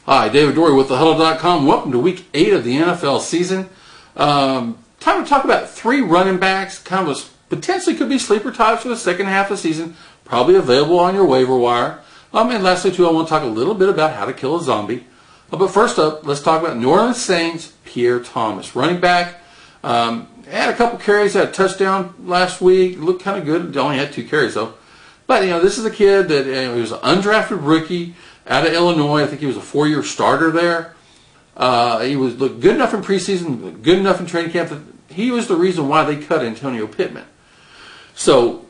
Hi, David Dorey with thehuddle.com. Welcome to week 8 of the NFL season. Time to talk about 3 running backs, kind of potentially could be sleeper types for the second half of the season, probably available on your waiver wire. And lastly, too, I want to talk a little bit about how to kill a zombie. But first up, let's talk about New Orleans Saints, Pierre Thomas, running back. Had a couple carries, had a touchdown last week, looked kind of good. Only had 2 carries though. But this is a kid that he was an undrafted rookie out of Illinois. I think he was a 4-year starter there. He looked good enough in preseason, good enough in training camp that he was the reason why they cut Antonio Pittman. So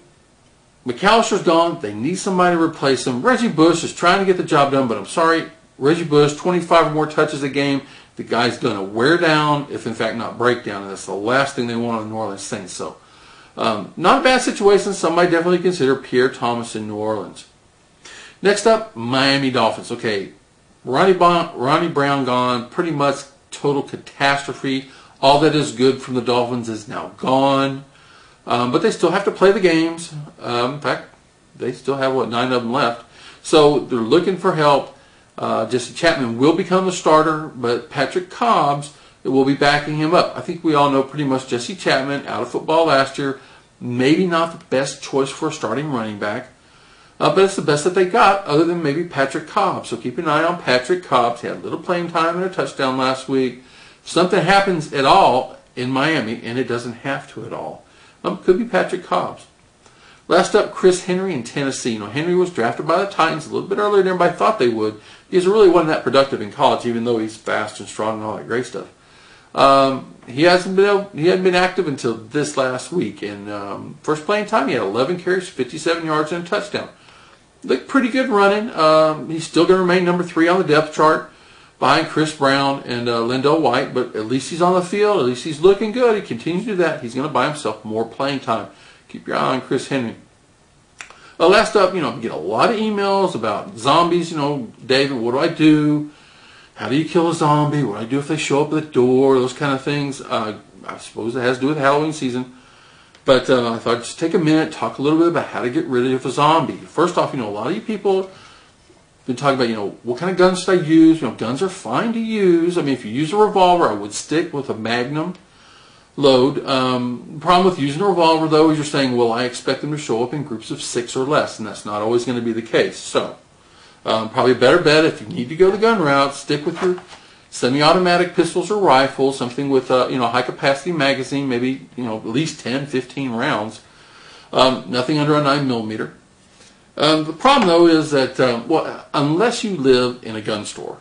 McAllister's gone. They need somebody to replace him. Reggie Bush is trying to get the job done, but I'm sorry, Reggie Bush, 25 or more touches a game. The guy's going to wear down, if in fact not break down, and that's the last thing they want on the New Orleans Saints. So not a bad situation. Somebody definitely consider Pierre Thomas in New Orleans. Next up, Miami Dolphins. Okay, Ronnie Brown gone, pretty much total catastrophe. All that is good from the Dolphins is now gone. But they still have to play the games. In fact, they still have, 9 of them left. So they're looking for help. Jesse Chapman will become the starter, but Patrick Cobbs will be backing him up. I think we all know pretty much Jesse Chapman, out of football last year, maybe not the best choice for a starting running back. But it's the best that they got, other than maybe Patrick Cobbs. So keep an eye on Patrick Cobbs. He had a little playing time and a touchdown last week. If something happens at all in Miami, and it doesn't have to at all, could be Patrick Cobbs. Last up, Chris Henry in Tennessee. Henry was drafted by the Titans a little bit earlier than everybody thought they would. He really wasn't that productive in college, even though he's fast and strong and all that great stuff. He hadn't been active until this last week. And first playing time, he had 11 carries, 57 yards, and a touchdown. Looked pretty good running. He's still going to remain number 3 on the depth chart behind Chris Brown and Lindell White, but at least he's on the field. At least he's looking good. He continues to do that. He's going to buy himself more playing time. Keep your eye on Chris Henry. Last up, I get a lot of emails about zombies. David, what do I do? How do you kill a zombie? What do I do if they show up at the door? Those kind of things. I suppose it has to do with Halloween season. But I thought I'd just take a minute, talk a little bit about how to get rid of a zombie. First off, a lot of you people have been talking about, what kind of guns should I use? Guns are fine to use. If you use a revolver, I would stick with a Magnum load. The problem with using a revolver, though, is you're saying, well, I expect them to show up in groups of 6 or less, and that's not always going to be the case. So probably a better bet, if you need to go the gun route, stick with your semi-automatic pistols or rifles, something with a high-capacity magazine, maybe at least 10, 15 rounds. Nothing under a 9mm. The problem, though, is that unless you live in a gun store,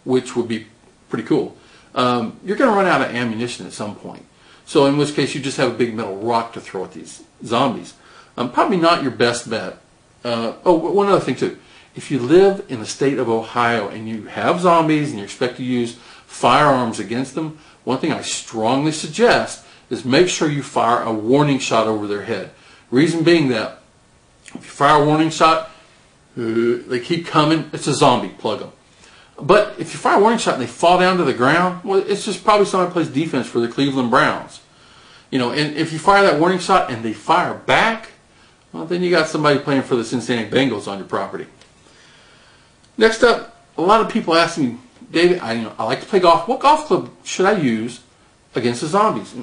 which would be pretty cool, you're going to run out of ammunition at some point. So in which case you just have a big metal rock to throw at these zombies. Probably not your best bet. One other thing too. If you live in the state of Ohio and you have zombies and you expect to use firearms against them, one thing I strongly suggest is make sure you fire a warning shot over their head. Reason being that if you fire a warning shot, they keep coming, it's a zombie, plug them. But if you fire a warning shot and they fall down to the ground, well, it's just probably somebody plays defense for the Cleveland Browns. And if you fire that warning shot and they fire back, well, then you got somebody playing for the Cincinnati Bengals on your property. Next up, a lot of people ask me, David, I like to play golf. What golf club should I use against the zombies?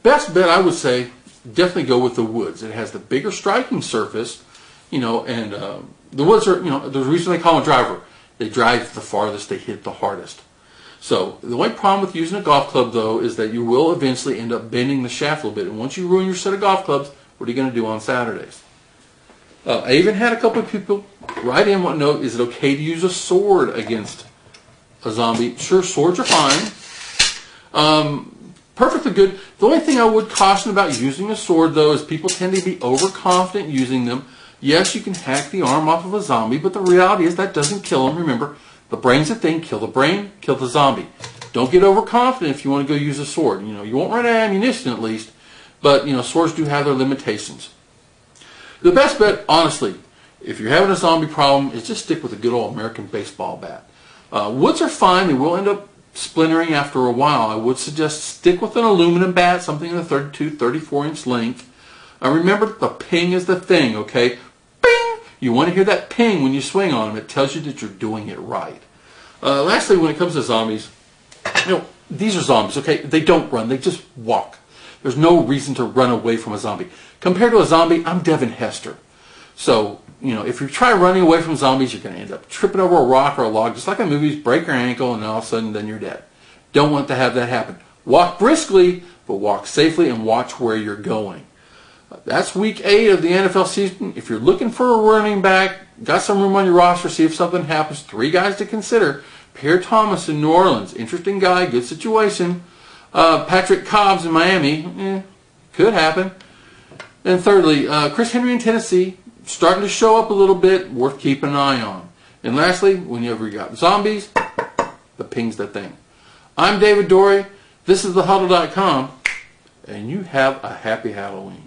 Best bet, I would say, definitely go with the Woods. It has the bigger striking surface, and the Woods are, the reason they call them a driver. They drive the farthest, they hit the hardest. So the only problem with using a golf club, though, is that you will eventually end up bending the shaft a little bit. And once you ruin your set of golf clubs, what are you going to do on Saturdays? I even had a couple of people write in one note, is it okay to use a sword against a zombie? Sure, swords are fine. Perfectly good. The only thing I would caution about using a sword, though, is people tend to be overconfident using them. Yes, you can hack the arm off of a zombie, but the reality is that doesn't kill them. Remember, the brain's the thing. Kill the brain, kill the zombie. Don't get overconfident if you want to go use a sword. You won't run out of ammunition at least, but swords do have their limitations. The best bet, honestly, if you're having a zombie problem, is just stick with a good old American baseball bat. Woods are fine. They will end up splintering after a while. I would suggest stick with an aluminum bat, something in the 32, 34-inch length. Remember, the ping is the thing, okay? Bing! You want to hear that ping when you swing on them. It tells you that you're doing it right. Lastly, when it comes to zombies, these are zombies, okay? They don't run, they just walk. There's no reason to run away from a zombie. Compared to a zombie, I'm Devin Hester. So, if you try running away from zombies, you're going to end up tripping over a rock or a log, just like in movies, break your ankle, and all of a sudden, then you're dead. Don't want to have that happen. Walk briskly, but walk safely and watch where you're going. That's week 8 of the NFL season. If you're looking for a running back, got some room on your roster, see if something happens. 3 guys to consider. Pierre Thomas in New Orleans, interesting guy, good situation. Patrick Cobbs in Miami, could happen. And thirdly, Chris Henry in Tennessee, starting to show up a little bit, worth keeping an eye on. And lastly, whenever you got zombies, the ping's the thing. I'm David Dorey. This is thehuddle.com, and you have a happy Halloween.